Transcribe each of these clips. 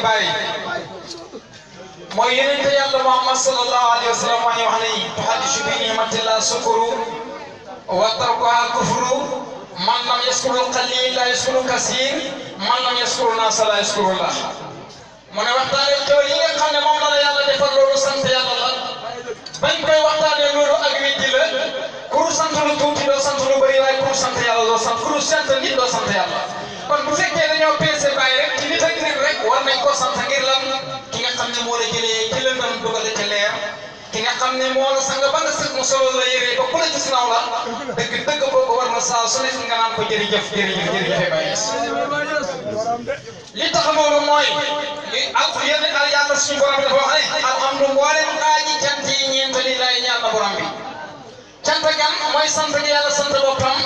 bari mooy yonente yàlla Muhammad sallallahu alayhi wa sallam maa ngi wax ne tuhaddisu bi ni'matillah sukuru wa tarkuha kufru man lam yaskuru qalil la yaskuru kasir man lam yaskuru nas la yaskurullah mu ne waxtaanee tool yi nga xam ne moom la yàlla defal loolu sant yàlla la bañ koy waxtaanee loolu ak weddi la ku sant lu tuuti doo sant lu bëri waaye ku sant yàlla doo sant ku sant nit doo sant yàlla kon bu fekkee dañoo peese bàyyi rek ci nit ak nit rek war nañ koo sant ngir lan ki nga xam ne moo la jëlee ci lëndam dugale ca leer ki nga xam ne moo la sang ba nga sëg mu solo la yëree ba ku la gis naaw la dëgg boobu war na saa su nekk nga naan ko jërëjëf Baye li tax loolu mooy li yéen yàlla suñu borom dafa wax ne alhamdu mboolem aaji cant yi ñeent li lay ñaan na borom bi cant gan mooy sant gi yàlla sant boppam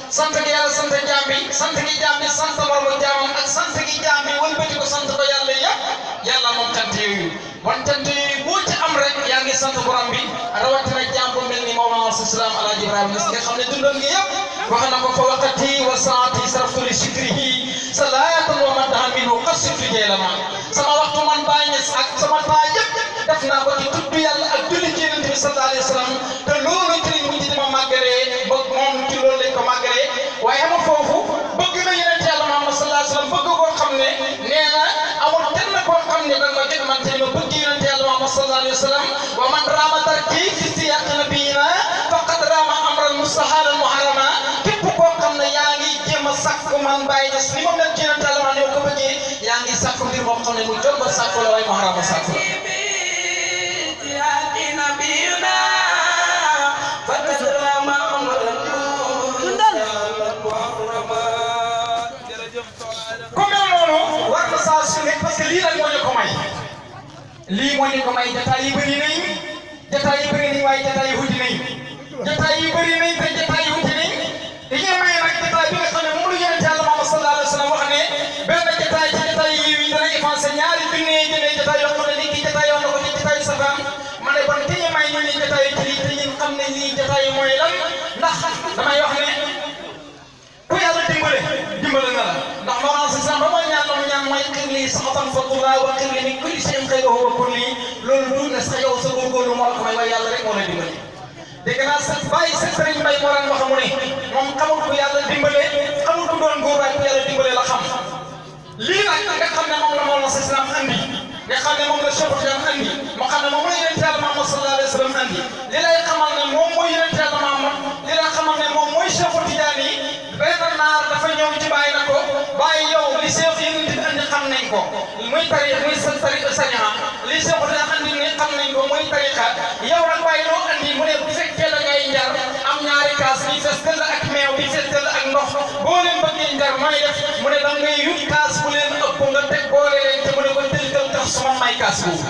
sant gi yàlla sant jaam bi sant gi jaam bi sant moromu jaamam ak sant gi jaam bi wëlbati ko sant ko yàlla yëpp yàlla moom cant yooyu wan cant yooyu boo ci am rek yaa ngi sant borom bi rawatina jaam bu mel ni Mawlana Salaam Alaaji Ibrahima nga xam ne dundam gi yëpp wax na ko fa waqati wa saati saraftu li shukrihi salaatan wa madahan minhu qasitu jeelama sama waxtu man Baay Ñas ak sama taa yëpp def naa ko ci tudd yàlla ak julli ci Yonent bi sallallahu alayhi wa sallam te loolu ci lañ mujj di ma màggalee ba moom ci loolu lañ ko màggalee waaye ama foofu bëgg na Yonent yàlla Muhammad sallallahu alayhi wa sallam bëgg koo xam ne nee na amul kenn koo xam ne da nga jëg man tey ma bëgg Yonent yàlla Muhammad sallallahu alayhi wa sallam wa man raama tarki fi siyaq nabiyina faqad raama amran mustahalan muharrama képp koo xam ne yaa ngi jéem a sàkku man Baay Ñas ni moom lañ ci Yonent yàlla man yow ko bëggee yaa ngi sàkku mbir moo xam ne mu jomba sàkku la waaye muharrama sàkku la parce que lii nag moo ñu ko may lii moo ñu ko may jataay yi bëri nañ waaye jataay yi wuti nañ jataay yi bëri nañ te jataay yi wuti nañ dañuy may nag jataay bi nga xam ne moom la Yonent Yàlla Muhammad sallallahu alayhi wa sallam wax ne benn jataay ci jataay yi dana effacé ñaari junne jëlee jataay yoo xam ne ni kii jataay yoo na ko ci jataay safaan ma ne kon ki ñu may ñu ne jataay ci lii te ñun xam ne lii jataay mooy lan ndax damay wax ne ku yàlla dimbale na la ndax Mawlana Salaam ba mooy ñaan mooy xir lii saxatan fadullah wa xir li min kulli shay'in xayruhu wa kulli loolu du ne sax yow sa góorgóorlu moo la ko may waaye yàlla rek moo la dimbale dégg naa sa bàyyi sa sëriñ Mbay moo daan wax mu ne moom xamul ku yàlla dimbale xamul ku doon góor waaye ku yàlla dimbale la xam lii nag nga xam ne moom la Mawlana Salaam andi nga xam ne moom la Cheikh Tidiane andi moo xam ne moom la Yonent Yàlla Muhammad sallallahu alayhi wa sallam andi li lay xamal ne moom mooy Yonent Yàlla Muhammad li lay xamal ne moom mooy Cheikh Tidiane yi benn naar dafa ñëw ci bàyyi na ko bàyyi yow li Cheikh Yonent bi andi xam nañ ko muy tariix muy sa tariix sañaa li Cheikh Tidiane andi ni xam nañ ko muy tariixa yow nag bàyyi loo andi mu ne bu fekkee da ngay njar am ñaari kaas bi fees dell ak meew bi fees dell ak ndox boo leen bëggee njar mooy def mu ne da ngay yut kaas bu leen ëpp nga teg boole leen te mu ne ko tënkal tax suma may kaas boobu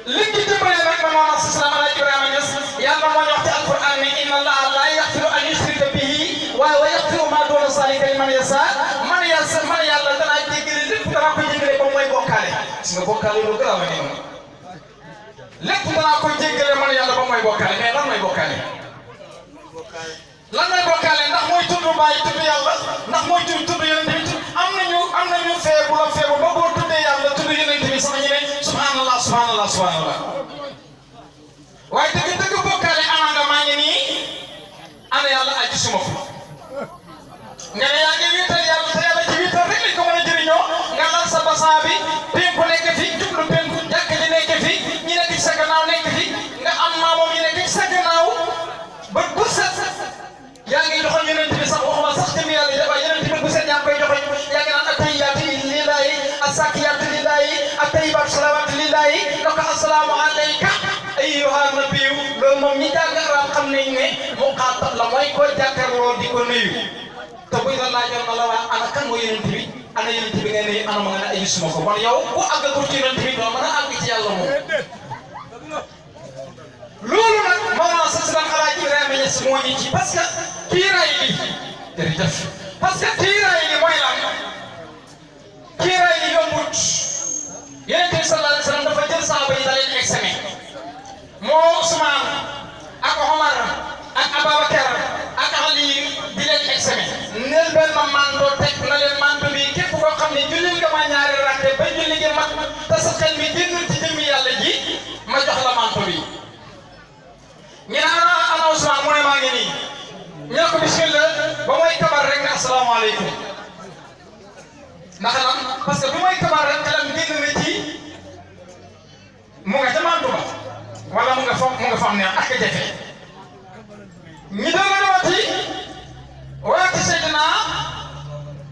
li ci dimbale nag ma Mawlana Salaam Alaaji Ibrahima Ñas yàlla moo ñu wax ci alquran ne inna allaha la yaxfiru an yushrika bihi wa yaxfiru ma duna zalika liman yasha man yàlla danaa jéggale lépp danaa ko jéggale ba mooy bokkaale gis nga bokkaale lu garaaw a nii lépp danaa ko jéggale man yàlla ba mooy bokkaale mais lan mooy bokkaale ndax mooy tudd Baay tudd yàlla ndax mooy tudd Yonent bi am nañu feebu ba boo tuddee yàlla tudd Yonent bi sax ñu ne subhanallah waaye dëgg bokkaale ana nga maa ngi nii ana yàlla aji suma ko nga ne yaa ngi wéetal yàlla te yàlla ci wéetal rek lañ ko mën a jëriñoo nga lal sa basan bi penku nekk fi jublu penku jàkk ji nekk fi ñi nekk ci sa gannaaw nekk fi nga am maamoom ñi nekk ci sa gannaaw ba bu set yaa ngi joxoon Yonent bi sax waxuma sax jëm yàlla waaye Yonent bi bu set yaa ngi koy joxoon yaa ngi naan attahiyyaatu lillaahi as-zaakiyaatu lillaahi at-tayyibaatu salawaatu lillaahi naka assalaamu alayka ayyuhan nabiyyu loolu moom ñi jàng arab xam nañ ne muqaatab la mooy ko jàkkaarloo di ko nuyu te buñ la laajoon na la waa ana kan mooy Yonent bi ana Yonent bi nga nuyu ana ma nga ne ay suma ko kon yow ku àggagul ci Yonent bi doo mën a àgg ci yàlla moom loolu nag Mawlana Salaam Alaaji Ibrahima Ñas moo ñu ci parce que kiiraay li jërëjëf parce que kiiraay li mooy lan kiiraay li yombut Yonent bi sallallahu alayhi wa sallam dafa jël saaba yi da leen examen moo Usmaan ak Omar ak Ababacar ak Ali di leen examen neel benn manto teg na leen manto bi képp koo xam ne jullil nga ma ñaari rakk may kabar rek xelam génn na ci mu nga ca mantu ba wala mu nga fam ne ak jafe ñi doon la dawati waati Seydina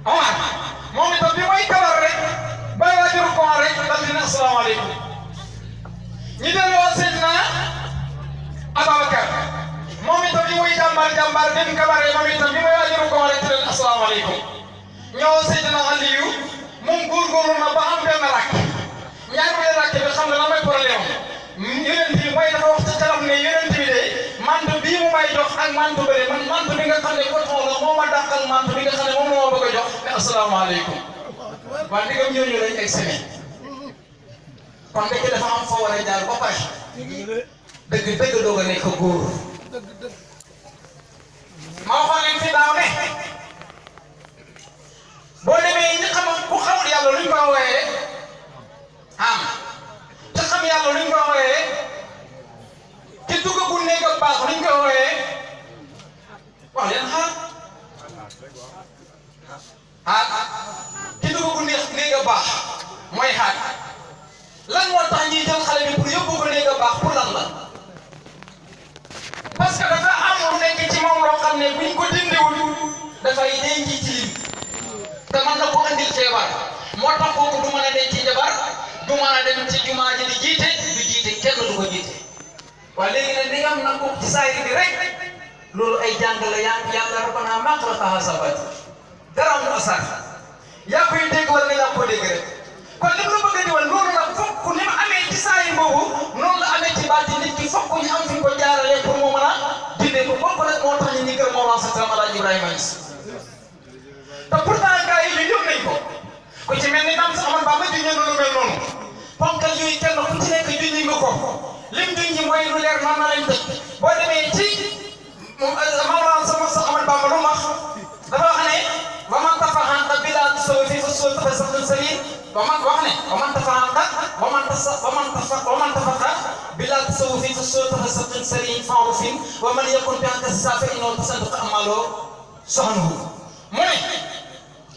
Omar moom itam bi may kabar rek bay waajur ko rek dal dina asalaamaaleykum ñi doon la waat Seydina Ababacar moom itam bi muy jàmbaar bi mu kabaree moom itam bi may waajur ko rek dina asalaamaaleykum ñëw Seydina Aliyu moom góorgóorlu na ba am benn rakk ñaari rakk bi xam nga lan mooy problème yonent bi mooy dafa wax ci kanam ne yonent bi de mantu bii mu may jox ak mantu bële man mantu bi nga xam ne coton la moo ma dàqal mantu bi nga xam ne moom moo bëgg a jox ne asalaamaaleykum waaye ndigam ñooñu lañ egg semaine kon dëkk dafa am foo war a jaar ba pare dëgg doog a nekk góor ma waxoon leen fi daaw ne boo demee ñi xam ku xamul yàlla luñ ko wooyee am te xam yàlla luñ ko wooyee te duggagul néeg ak baax luñ ko wooyee wax leen xaar te duggagul néeg ak baax mooy xaar lan moo tax ñuy jël xale bi pour yóbbu ko néeg ak baax pour lan la parce que dafa am lu nekk ci moom loo xam ne buñ ko dindiwul dafay denc ci lim te man na ko andil feebar moo tax kooku du mën a denc jabar du mën a dem ci jumaa ji di jiite du jiite kenn du ko jiite waaye léegi nag di nga am na ko ci saayir bi rek loolu ay jàng la yàlla rabbana maa xalaqta sabati dara mu asar yaa koy dégg wala nga yaa ko dégg rek kon li mu la bëgg a diwal loolu nag fokk ni ma amee ci saayir boobu noonu la amee ci baati nit ki fokk ñu am fi ko jaarale pour mu mën a dindee ko bokk nag moo tax ñu ni kër Mawlana Seydina Alaaji Ibrahima Niass te pourtant gars yi li yóbbu nañ ko ku ci mel ni Dame Ahmad Bamba junjee lu mel noonu ponkal yooyu kenn ku ci nekk junji nga ko lim junji mooy lu leer noonu lañ dëkk boo demee ci Mawlana sama Ahmad Bamba lu max dafa wax ne wa man tafahanqa bilaa tasawufi fa suul tafasaxun sabiil wa man tafahanqa bilaa tasawufi fa suul tafasaxun sabiil fa'rufin wa man yakun bi anka safa innahu tasadduqa amaloo soxnahu mu ne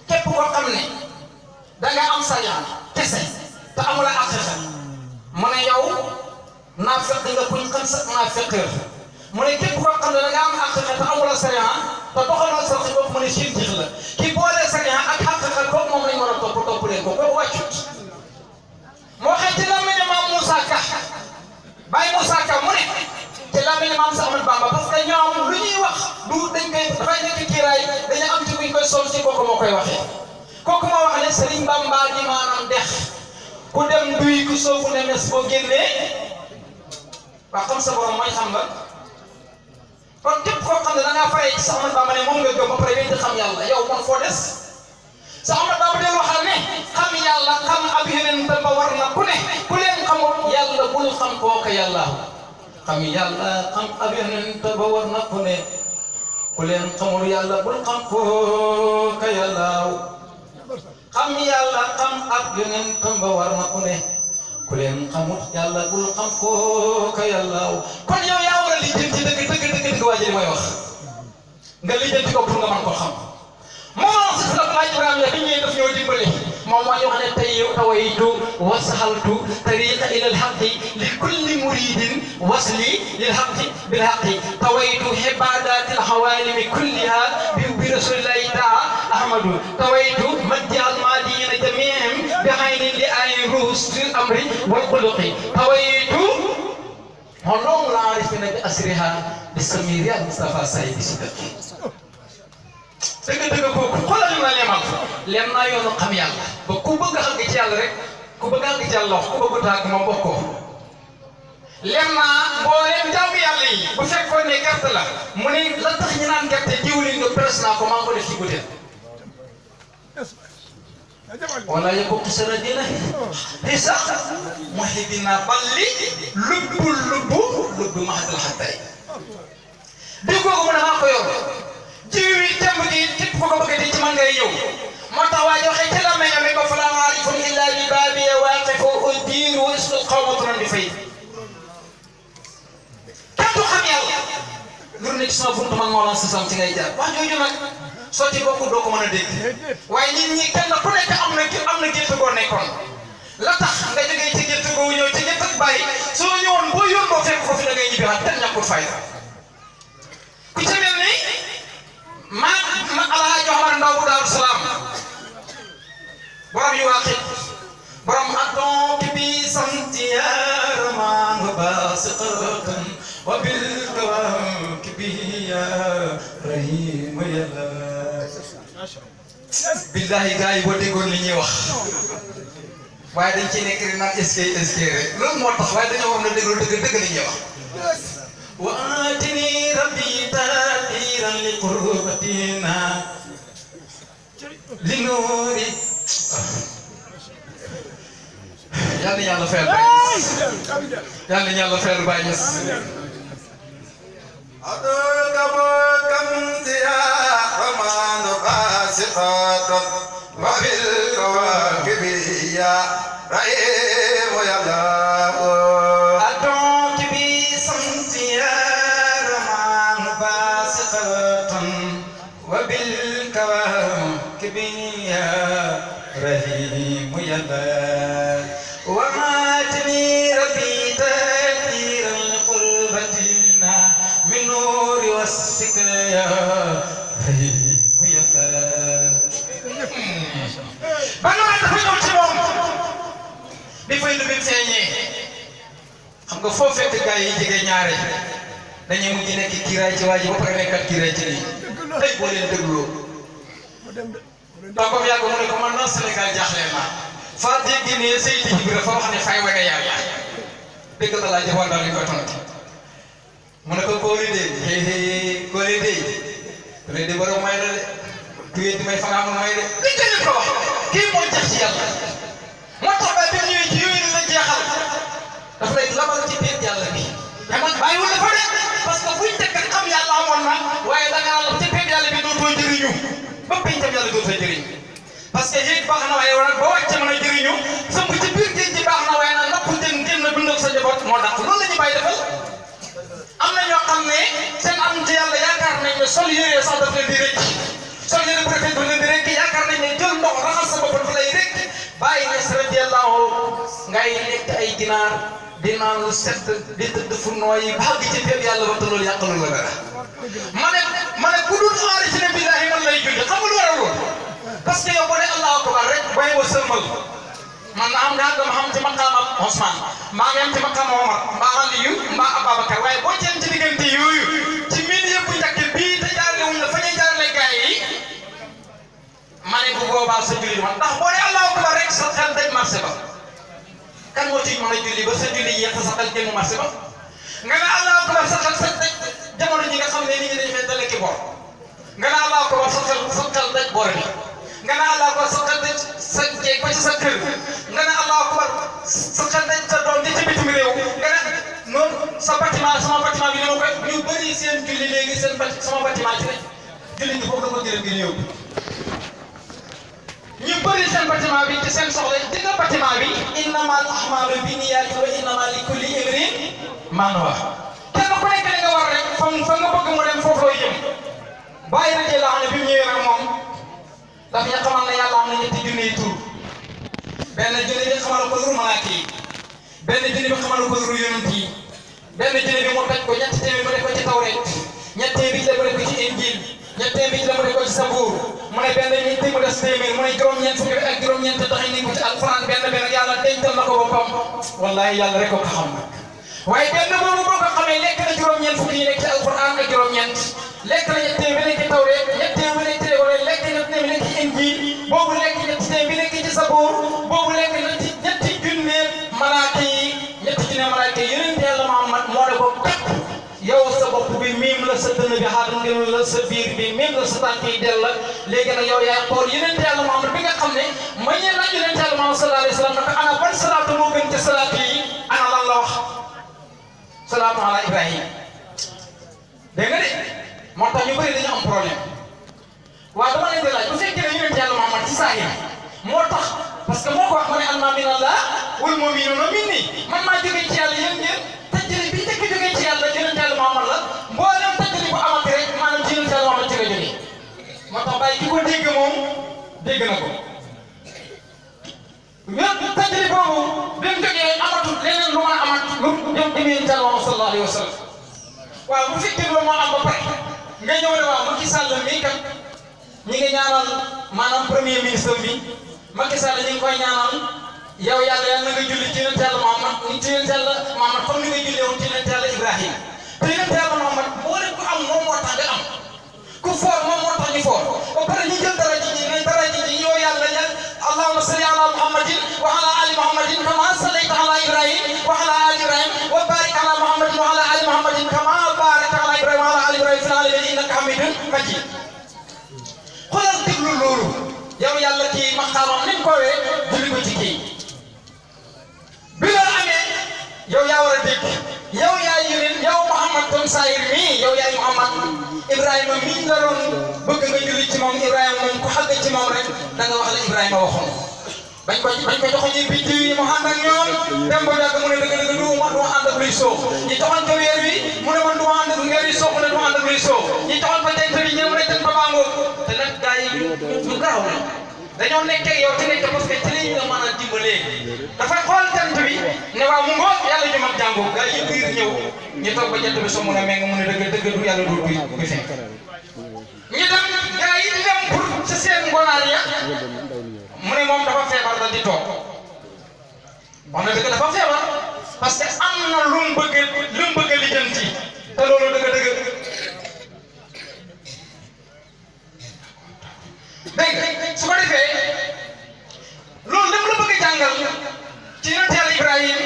képp koo xam ne da nga am sariya kese te amula aqiqa mu ne yow naafeq nga kuñ xam sa naafeqeur mu ne képp koo xam ne da nga am aqiqa te amula sariya te doxaloo sa xi bopp mu ne siin jiix la ki boole sariya ak aqiqa kooku moom lañ war a topp leen ko kooku wàccut moo xëy ci làmmiñu maam Moussa Ka Baye Moussa Ka mu ne ci làmmiñu maam Seex Ahmadu Bamba parce que ñoom lu ñuy wax du dañ koy dafay nekk kiiraay dañu am ci kuñ koy sol ci kooku moo koy waxee kooku moo wax ne Sëriñ Bamba di maanaam dex ku dem duy ku soobu ne mes boo génnee waa xam sa borom mooy xam nga kon képp koo xam ne da ngaa faree ci Seex Ahmadu Bamba ne moom nga gëm ba pare wéy di xam yàlla yow man foo des Seex Ahmadu Bamba del waxal ne xam yàlla xam ab yeneen ba war na ku ne ku leen xamul yàlla bul xam kooka yàlla xam yàlla xam ab yeneen ba war na ku ne ku leen xamul yàlla bul xam kooka yàlla xam yàlla xam ab yeneen ba war na ku ne ku leen xamul yàlla bul xam kooka yàlla kon yow yaa war a lijjanti dëgg waa ji mooy wax nga lijjanti ko pour nga mën ko xam moom si la Alaaji Ibrahima bi ñëwee daf ñoo dimbali moom moo ñu wax ne tey tawaytu wasahaltu tariqa ila alhaqi li kulli muridin wasli lil haqi bil haqi tawaytu ibadati alhawalimi kulliha bi rasulillahi taala ahmadu tawaytu majja almadina jami'ihim bi aynin li ayin ruhus fil amri wal khuluqi tawaytu honom la arifina bi asriha bi samiri al mustafa sayyidi sidqi dëgg kooku xoolal ñu la lemal lem naa yoonu xam yàlla ba ku bëgg a xam ci yàlla rek ku bëgg a xam ci yàlla wax ku bëgg a tàgg moom bokkoo lem naa mboolem jaamu yàlla yi bu fekkoon ne gerte la mu ne la tax ñu naan gerte jiwlin nga presse naa ko maa ngi ko def ci butéel wala yëpp seen dina di sax mooy dina balli lubbu mahadal xattay di kooku mu ne maa ko yor jiw yi jàmm gi képp ku ko bëgg di ci man ngay ñëw moo tax waa ji waxee ci la meññoo mi ko fa laa aarifun illa bi baabi waaqifu uddiiru wa isqul qawmaturan di fay kenn du xam yàlla lu ne ci sama buntu man moo la sasam ci ngay jaar wax jooju nag soo ci bokk doo ko mën a dégg waaye nit ñi kenn ku nekk am na gétt goo nekk nekkoon la tax nga jógee ci gétt googu ñëw ci gétt ak bàyyi soo ñëwoon boo yóbboo fekk foofu da ngay ñibbiwaat te ñàkkul fayda ku ci mel ni ma Alaaji Omar Ndaw bu Daaru Salaam borom yu waaqit borom addon ki bi sant yaa maa nga baasiqatan wa bil kawaakibi yaa rahim yàlla billahi gars yi boo déggoon li ñuy wax waaye dañ ciy nekk rek naan est-ce que rek loolu moo tax waaye dañoo wax ne déglu dëgg li ñuy wax wa atini rabbi tadiran li qurbatina li nuuri yàlla yàlla fayal Baye yàlla yàlla fayal Baye رحيم يلا وماتني ربي تأثير قربتنا من نور والسكر يا رحيم يلا بنا ما تفهم شلون بيفيد بيمسيني xam nga foo fekk gars yi jege ñaare dañuy mujj nekk kiiraay ci waa ji ba pare nekkat kiiraay ci lii tey boo leen dégloo donc comme yàgg mu ne ko man non Sénégal jaaxle naa faa dégg ne Seydi Ibra fa wax ne fay wega yàlla dégg nga laa jëfoon daal di koy tontu mu ne ko kóoli de borom may la de kuy di may fa nga amul may de dégg nga ko wax kii moo jeex ci yàlla moo tax ba bi ñëwee ci yooyu la jeexal dafa lay labal ci biir yàlla bi mais man bàyyiwul dafa de parce que buñ teg rek xam yàlla amoon na waaye da ngaa la ci biir yàlla bi dootoo jëriñu ba peñtam yàlla dootoo jëriñ parce que yéeg baax na waaye war boo wàccee mën a jëriñu sëmb ci biir géej gi baax na waaye nag napp jën génn na dundal sa njaboot moo dàq loolu la ñu bàyyi defal am na ñoo xam ne seen am ci yàlla yaakaar nañ ne sol yére sax daf leen di rëcc sol yére bu rafet daf leen di rëcc yaakaar nañ ne jël ndox raxas sa bopp dafa lay rëcc bàyyi ne radiyallahu ngay lekk ay ginaar di naan lu set di tëdd fu nooyi baax gi ci biir yàlla ba te loolu yàqalul la dara ma ne ku dul aarifina billahi man lay julli xam nga lu waral loolu parce que yow boo nee allahu akbar rek bàyyi ba sërmal man na am nga dama xam ci maqaama Ousmane maa ngi am ci maqaama Omar mbaa Aliyu mbaa Ababacar waaye boo jëm ci diggante yooyu ci milieu bu njëkk bii te jaarale wuñ la fa ñuy jaarale gars yi ma ne bu boobaa sa julli man ndax boo nee allahu akbar rek sa xel daj marché ba kan moo ci mën a julli ba sa julli yéex sa xel génn marché ba nga ne allahu akbar sa xel sa daj jamono ji nga xam ne nit ñi dañu fay dale ki bor nga ne allahu akbar sa xel daj bor bi nga ne allahu akbar sa xel daj sa jeeg ba ci sa kër nga ne allahu akbar sa xel daj sa doom di ci bitim réew nga ne noonu sa bâtiment sama bâtiment bi ni ma koy ñu bëri seen julli léegi seen sama bâtiment ci rek julli ñi foofu da ko jërëm gi ñu yóbbu ñu bëri seen bâtiment bi ci seen soxla di nga bâtiment bi innamal a'maalu binniyaati wa innamaa likulli imri'in maa nawaa kenn ku nekk li nga war rek fa nga bëgg mu dem foofu looy jëm bàyyi na ci laa xam ne bi mu ñëwee nag moom daf ñu xamal ne yàlla am na ñetti junniy tur benn junni bi xamal ko turu malaaka yi benn junni bi xamal ko turu yonent yi benn junni bi mu daj ko ñetti téeméer mu def ko ci tawreet ñetti bi la mu def ko ci injil ñetti bi la mu def ko ci sabuur mu ne benn ñetti mu des téeméer mu ne juróom-ñeent fukki ak juróom-ñeent taxañ nañ ko ci alxuraan benn yàlla dencal na ko boppam wallahi yàlla rek ko xam nag waaye benn boobu boo ko xamee lekk na juróom-ñeent fukki yi nekk ci alxuraan ak juróom-ñeent lekk na ñetti bi nekk ci tawreet ñetti bi nekk ci wala lekk ñetti bi nekk ci injil boobu lekk ñetti bi nekk ci sabuur boobu lekk na ci ñetti junne malaaka yi ñetti junne malaaka yi yonent yàlla Muhammad moo ne ko képp yow sa bopp bi miim la sa dënn bi xaar ngeen la sa biir bi miim la sa tànk yi del la léegi nag yow yaay xool yonent yàlla Muhammad bi nga xam ne ma ñeen laaj yonent yàlla Muhammad sallallahu alayhi wa sallam naka ana ban salaatu moo gën ci salaatu yi ana lan la wax salaatu ala Ibrahim dégg nga de moo tax ñu bëri dañu am problème waaw dama leen di laaj bu fekkee ne yonent yàlla Muhammad ci saahir moo tax parce que moo ko wax ma ne almaa min Allah wal mu'minuuna minni man maa jógee ci yàlla yéen ngeen tajjali bi njëkk jógee ci yàlla yonent yàlla Muhammad la mboolem tajjali bu amati rek maanaam ci yonent yàlla Muhammad ci la jógee moo tax bàyyi ki ko dégg moom dégg na ko yéen tajri boobu bi mu jógee amatul leneen lu mën a amat lu jëm jëm yéen Yàlla Muhammad sallallahu alayhi wa sallam waaw bu fekkee loolu moo am ba pare nga ñëw ne waaw Macky Sall mii kat ñi ngi ñaanal maanaam premier ministre bi Macky Sall ñi ngi koy ñaanal yow yàlla yàlla na nga julli ci yonent Yàlla Muhammad ci yonent Yàlla Muhammad comme ni nga jullee woon ci yonent Yàlla Ibrahima te yonent Yàlla Muhammad boo leen ko am moom moo tax nga am ku foor moom moo tax ñu foor ba pare ñu jël dara ji ne dara ji yow yàlla ñaan allahumma salli ala muhammadin wa ala ali muhammadin kama sallayta ala ibrahim wa ala ali ibrahim wa barik ala muhammadin wa ala ali muhammadin kama barakta ala ibrahim wa ala ali ibrahim fil alamin innaka hamidun majid xoolal déglu loolu yow yàlla kii maqaamam ni mu koowee julli ko ci kii bi loolu amee yow yaa war a dégg yow yaa yónent yow Muhammad kon Saayir mii yow yaay Muhammad Ibrahima mii nga doon bëgg nga julli ci moom Ibrahima moom ku xàgg ci moom rek da nga wax la Ibrahima waxoon bañ ko joxoon ñu biddiw yi mu ànd ak ñoom dem ba yàgg mu ne dëgg du ma ànd ak luy soow ñi joxoon ko weer wi mu ne man du ma ànd ak weer wi soow mu ne du ma ànd ak luy soow ñi joxoon ko jant bi ñëw mu ne jant ba baa ngoog te nag gars yi ñu gaaw la dañoo nekkee yow ci nekk parce que ci lañ la mën a dimbalee dafay xool jant bi ne waaw mu ngoog yàlla ju mag jàngoo gars yi biir ñëw ñu toog ba jant bi so mun a meng mu ne dëgg du yàlla du fekk ñu dem gars yi di dem pour ci seen ngoonaan ya mu ne moom dafa feebar da di toog wax na dëgg dafa feebar parce que am na lu mu bëgg a lijjanti te loolu dëgg dégg su ko defee loolu lam la bëgg a jàngal ci yonent Yàlla Ibrahim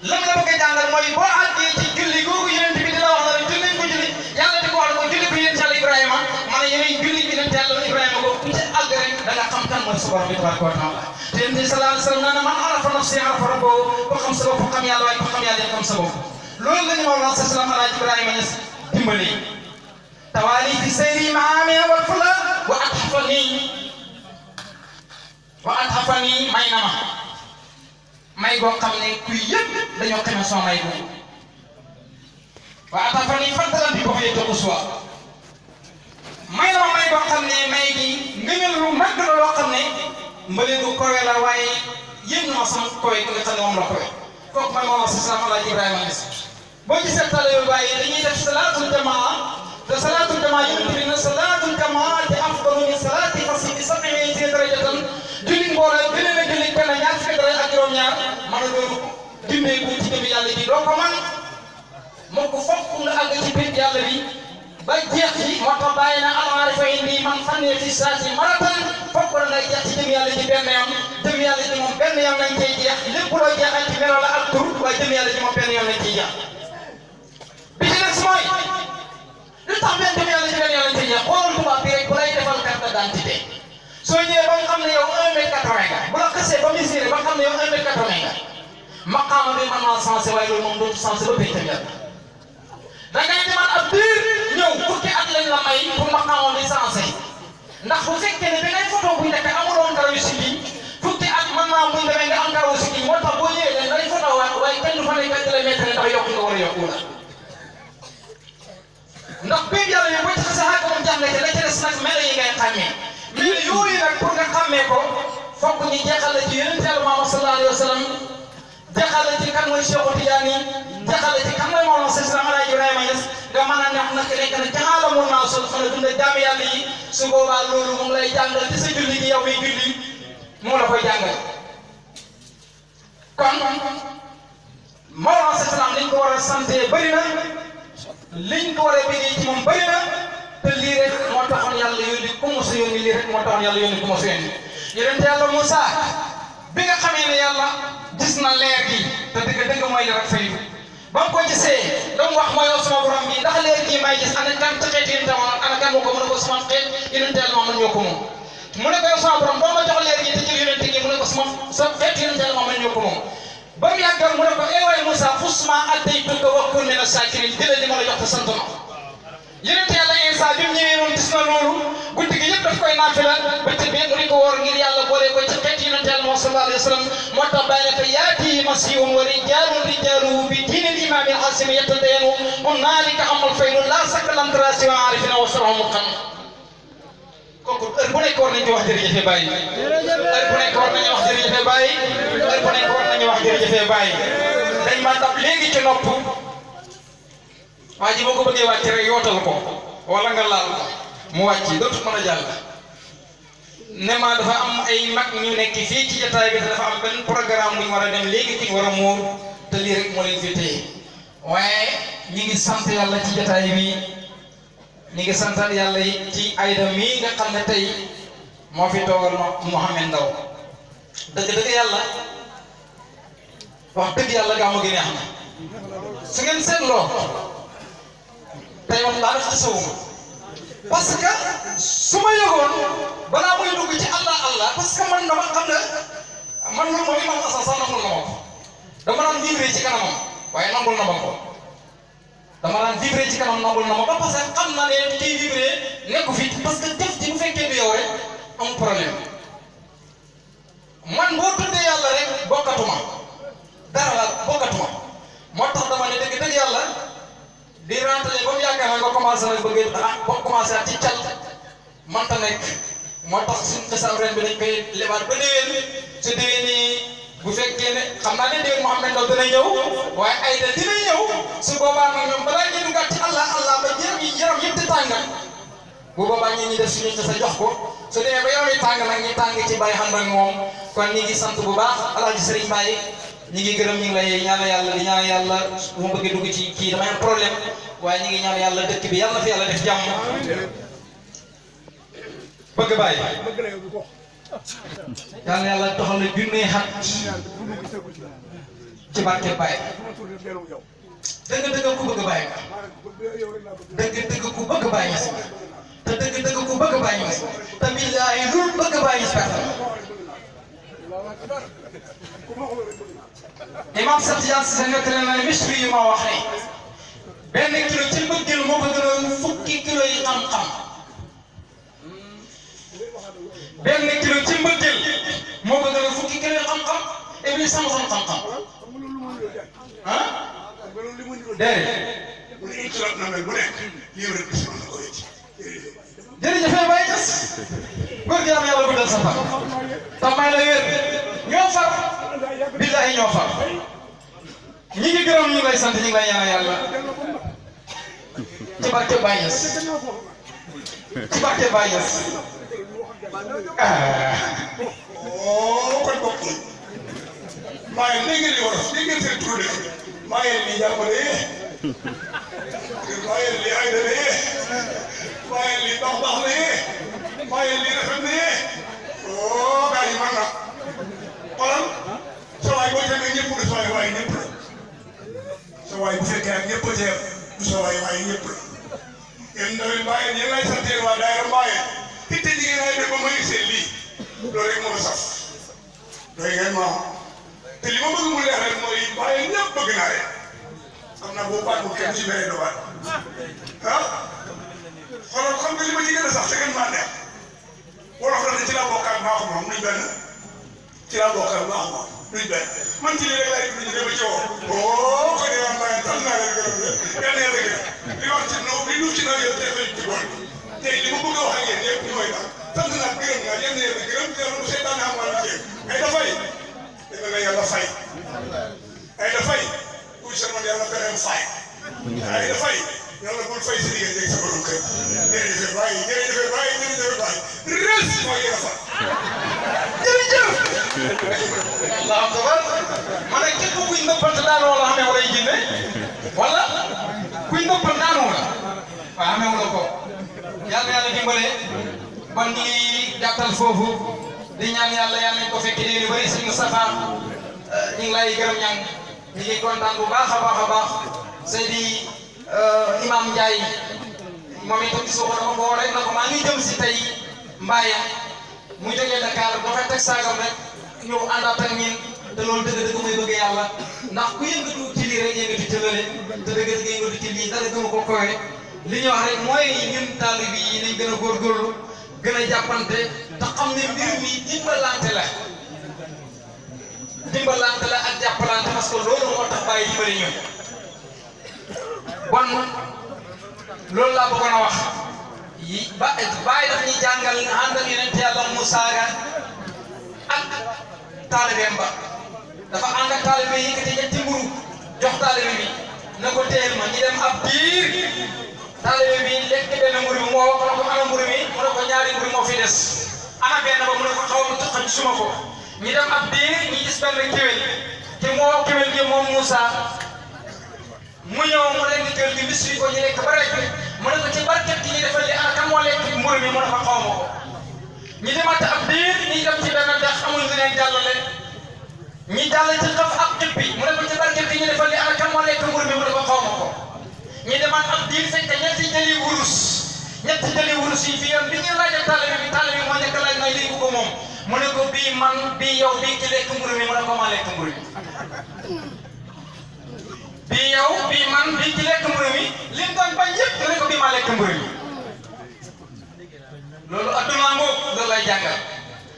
lam la bëgg a jàngal mooy boo àggee ci julli googu yonent bi di la wax na julli ko julli yàlla di ko wax ko julli ko yonent Yàlla Ibrahima ma ne yéen julli bi yonent Yàlla Ibrahima ko ku ci àgg rek da nga xam kan mooy sa borom bi tabaraka wa taala te yonent bi sallallahu alayhi wa sallam nee na man arafa nafsi arafa rabbahu ko xam sa bopp xam yàlla waaye ko xam yàlla xam sa bopp loolu la ñu Mawlana sa salaam alaaji Ibrahima Ñas dimbali tawaali fi sayri maami wal fula wa atxafani may na ma may goo xam ne kuy yëpp dañoo xamee soo may boobu wa atxafani fadlan bi ko xëyee jox suwa may na ma may goo xam ne may gi ngëneel lu mag la loo xam ne mbële du kowe la waaye yéen na ma sama kowe gi nga xam ne moom la kowe kooku may moom si salaam alaaji Ibrahima Ñas boo gisee tale yu bàyyi dañuy def salaatul jamaa te salaatul jamaa yonent bi ne salaatul jamaa te afdalu min salaati fasi bi sab'i darajatan julli mbooloo gën a julli benn ñaar fukki dara ak juróom-ñaar mën a doon dimbee ko ci jëm yàlla ji doo ko man moo ko fokk nga àgg ci biir yàlla bi ba jeex ci moo tax bàyyi na al-aarifa indi man fannee fi saati maratan fokk la ngay jeex ci jëm yàlla ji benn yoon jëm yàlla ji moom benn yoon lañ cey jeex lépp loo jeexal ci melo la ak tur waaye jëm yàlla ji moom benn yoon lañ ciy jeex bi ci des mooy lu tax benn jëm yàlla ji benn yoon lañ ciy jeex xoolal tubaab bi rek bu lay defal carte d'identité soo ñëwee ba nga xam ne yow 1m80 nga bu la xasee ba mesuré ba nga xam ne yow 1m80 nga maqaama bi mën naa sensé waaye loolu moom dootu sensé ba béykat yàlla da ngay demaat ab biir ñëw fukki at lañ la may pour maqaama bi sensé ndax bu fekkee ne da ngay photo buy nekk amuloon dara yu si lii fukki at mën naa muy demee nga am dara yu si lii moo tax boo ñëwee dañ lay photo waat waaye kenn du fa nekk di la mettre ndax yokk nga war a yokku la ndax biir yàlla yi boo ci xasee xaar moom jàng nga la ca des nag melo yi ngay xàmmee mais yooyu nag pour nga xàmmee ko fokk ñu jeexal la ci yonent Yàlla Muhammad sallallahu alayhi wa sallam jeexal la ci kan mooy Cheikhu Tidiane jeexal la ci kan mooy Mawlana Salaam Alaaji Ibrahima Ñas nga mën a neex nag nekk na jaxaalamu naa sol xam ne dund jaami yàlla yi su boobaa loolu moom lay jàngal ci sa julli gi yow miy julli moo la koy jàngal kon Mawlana Salaam liñ ko war a santé bëri na liñ ko war a bëggee ci moom bëri na te lii rek moo taxoon yàlla yónni ku mos a yónni lii rek moo taxoon yàlla yónni ku mos a yónni yonent yàlla Moussa bi nga xamee ne yàlla gis na leer gi te dëgg mooy li rek fayu ba mu ko gisee dama wax ma yow sama borom bi ndax leer gii may gis ana kan xeet yéen tamit ana kan moo ko mën a ko sama xeet yonent yàlla moom ñoo ko moom mu ne ko yow sama borom boo ma jox leer gi te jël yonent gi mu ne ko sa xeet yonent yàlla moom ñoo ko moom ba mu yàggal mu ne ko waay Moussa xusma addaytuka wa kun mina shakirin jëlee li ma la jox te sant ma yonent yàlla Isa bi mu ñëwee noonu gis na loolu guddi gi yëpp daf koy naafila ba ci biir di ko woor ngir yàlla boole ko ci xeet yonent yàlla moom sallallahu alayhi wa sallam moo tax bàyyi na ko yaati masihun wa rijaalun bi diinil imaamil haasimi yattadayanu hunaalika amal faydu laa sakka lam tara siwa aarifina wa sarhum xam kooku heure bu nekk war nañu wax jërëjëf Baye heure bu nekk war nañu wax jërëjëf Baye heure bu nekk war nañu wax jërëjëf Baye dañ ma dab léegi ci nopp waa ji boo ko bëggee wàcc rek yootal ko wala nga laal ko mu wàcc dootul mën a jàll ne ma dafa am ay mag ñu nekk fii ci jotaay bi dafa am benn programme bu ñu war a dem léegi ku ñu war a muur te lii rek moo leen fi téye waaye ñi ngi sant yàlla ci jotaay bi ñi ngi santal yàlla yi ci ayda mii nga xam ne tey moo fi toogal Mouhamed Ndaw dëgg-dëgg yàlla wax dëgg yàlla gàmmu gi neex na su ngeen seetloo tey wax laa def ci sawuma parce que su ma yëgoon balaa muy dugg ci Allah parce que man dama xam ne man loolu mooy imam Assane sax nangul na ma ko dama daan vivre ci kanamam waaye nangul na ma ko dama daan vivre ci kanam nangul na ma ba parce que xam naa ne kii vivre nekku fi parce que jëf ji bu fekkee du yow rek amul problème man boo tuddee yàlla rek bokkatuma dara la bokkatuma moo tax dama ne dëgg yàlla di rentale ba mu yaakaar nga commencé nag bëgg boo commencé ci cal manta nekk moo tax suñu xisam ren bi dañ koy lebaat ba déwén su déwénee bu fekkee ne xam naa ne déwén Mouhamed Ndaw dina ñëw waaye Aïda dina ñëw su boobaa nag ñoom balaa ñuy duggaat ci Allah ba yaram yëpp di tàngal bu boobaa ñi def suñu xisa jox ko su demee ba yaram yi tàng nag ñu tàng ci bàyyi xam nag moom kon ñi ngi sant bu baax Alaaji Sëriñ Baye ñi ngi gërëm ñi ngi lay ñaan yàlla di ñaan yàlla bu ma bëggee dugg ci kii damay am problème waaye ñi ngi ñaan yàlla dëkk bi yàlla na fi yàlla def jàmm bëgg Baye yàlla yàlla doxal la junne xat ci barke Baye dëgg ku bëgg Baye nga dëgg ku bëgg Baye ñes te dëgg ku bëgg Baye ñes te billaahi lu bëgg Baye ñes imam Satiyaan Si sa nettali na ne misri yu ma wax ne benn kilo ci mbëggeel moo ko gën a fukki kilo yi xam-xam benn kilo ci mbëggeel moo ko gën a fukki kilo yi xam-xam et puis sama xam-xam ah déedéet jërëjëf Baye Niass góor gi am yàlla guddal sa fan te may la wér ñoo far billahi ñoo far ñi ngi gërëm ñu ngi lay sant ñu ngi lay ñaanal yàlla ci barke Baye Niass ci barke Baye Niass kon bokk maa ngi dégg li war a dégg seen tur de maa ngi nii jàppale maa ngi lii Aïda de maa ngi lii baax de maa ngi lii rafet de gars yi man na xoolal sa waay boo demee ñëpp la sa waay waaye ñëpp la sa waay bu fekkee ak ñëpp a teew du sa waay waaye ñëpp la yéen tamit maa ngi lay sant yéen waa daayira maa ngi te jigéen ñi de ba ma gisee lii loolu rek moo saf doy ngeen ma te li ma bëgg mu leer rek mooy bàyyi ñëpp bëgg naa leen xam naa boo baat bu kenn ci beneen dobaat ah xoolal xam nga li ma ci gën a sax te gën maa neex wolof la ne ci laa bokkaat maa ko moom nuñ benn ci laa bokkaat maa ko moom nuñ benn man ci lii rek laay dugg ñu dama ci woo ko ne waan maa tam naa leen gërëm yàlla yàlla gërëm li wax ci naw li nuuf ci naw yow tey lañ ci bool tey li ma bëgg a wax ak yéen yëpp ñu koy tax sant naa gërëm naa yéen yàlla gërëm te yàlla mu seetaan am wàllu jéem ay dafay dina la yàlla fay ay dafay kuy sermon yàlla beneen fay ay dafay yàlla bul fay si diggante ak sa borom kër jërëjëf waay jërëjëf waay jërëjëf waay res mooy yéen a fa jërëjëf allahu akbar ma ne képp kuy nëbbant daanoo la xamee wala jinne wala kuy nëbbant daanoo la waaw xamee wala ko yàlla dimbale ban ñu ngi gàttal foofu di ñaan yàlla nañ ko fekk di bëri si Moustapha ñu ngi lay gërëm ñaan ñu ngi kontaan bu baax a baax Seydi Imam Ndiaye moom itam gisoo ko dama ko rek na ko maa ngi jëm si tey Mbaye mu jógee Dakar dafay teg saagam rek ñëw àndaat ak ñin te loolu dëgg-dëgg muy bëgg yàlla ndax ku yëngatu ci lii rek yëngatu ci lële te dëgg-dëgg yëngatu ci lii dara gënu ko kowe li ñu wax rek mooy ñun taalibe yi nañ gën a góorgóorlu gën a jàppante te xam ne mbir mi dimbalante la ak jàppalante parce que loolu moo tax bàyyi dimbali ñu bon loolu laa bëggoon a wax yi bàyyi daf ñuy jàngal ànd ak yonent yàlla Moussa ak taalibeem ba dafa ànd ak taalibe yi yëkkati ñetti mburu jox taalibe bi na ko téel ma ñu dem ab diir taalibe bi lekk benn mburu bi moo wax na ko ana mburu mi mu ne ko ñaari mburu moo fi des ana benn ba mu ne ko xaw ma tuxañ suma ko ñu dem ab diir ñu gis benn kéwél te moo kéwél gi moom Moussa mu ñëw mu leen di kéwél gi bis fi ko ñu lekk ba rek mu ne ko ci barket gi ñu defal li ana kan moo lekk mburu mi mu ne ko xaw ma ko ñu demaat ab diir ñu dem ci benn dex amul lu leen jàllale ñi jàll ci xaf ak xib bi mu ne ko ci barket gi ñu defal li ana kan moo lekk mburu mi mu ne ko xaw ma ko ñu demaat ab diir fekk ñetti jëli wurus yi fii yoon bi ñu laaj ak taalibe bi moo njëkk laaj may lii ko moom mu ne ko bii man bii yow bii ki lekk mburu mi mu ne ko maa lekk mburu mi bii yow bii man bii ki lekk mburu mi li mu doon bañ yëpp mu ne ko bii maa lekk mburu mi loolu adduna ngoog loolu lay jàngal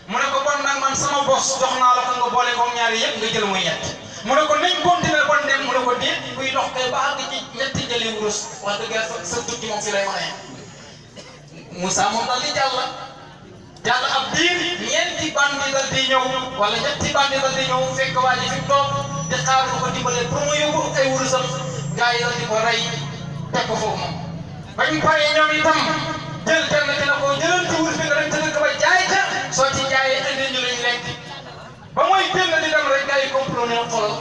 mu ne ko bon nag man sama bos jox naa la ko nga boole ko ñaari yëpp nga jël muy ñett mu ne ko nañ continuer bon dem mu ne ko déet kuy dox kay ba àgg ci ñetti jëli wurus wax dëgg yàlla sa tukki moom fi lay mën a Moussa moom daal di jàll ab diir ñeenti bandi dal di ñëw wala ñetti bandi dal di ñëw fekk waa ji fi mu toog di xaar ko dimbalee pour mu yóbbu ay wurusam gars yi dal di ko rey teg ko foofu moom bañ paree ñoom itam jël kenn ki ne ko jëlal ci wurus bi nga dem ca dëkk ba jaay ca soo ci jaayee indi ñu lañ lekk ba mooy génn di dem rek gars yi complot ne xoolal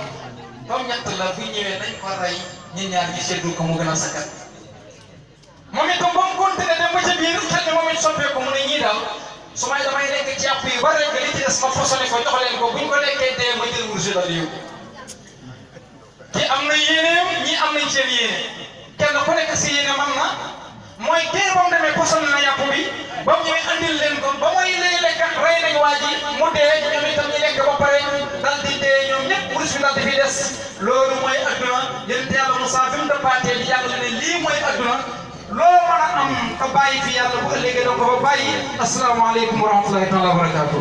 comme ñett la bu ñëwee dañ ko rey ñun ñaar ñi seddu ko mu gën a sakkat moom itam ba mu continué dem ba ca biir xel ni moom it soppeeku mu ne ñii daal su may damay lekk ci yàpp yi ba rek li ci des ma fosone ko jox leen ko buñ ko lekkee dee ma jël wurus daal di yóbbu ki am na yéeneem ñii am nañ seen yéene kenn ku nekk si yéene man na mooy kii ba mu demee posone na yàpp bi ba mu ñëwee andil leen ko ba muy lay lekk rey nañ waa ji mu dee ñoom itam ñu lekk ba pare dal di dee ñoom ñëpp wurus bi dal di fi des loolu mooy adduna yonent yàlla Moussa fi mu dëppaatee di jàngale ne lii mooy adduna loo mën a am ka bàyyi fi yàlla bu ëllëgee doo ko fa bàyyi asalaamaaleykum wa rahmatulahi taala wa barakaatu.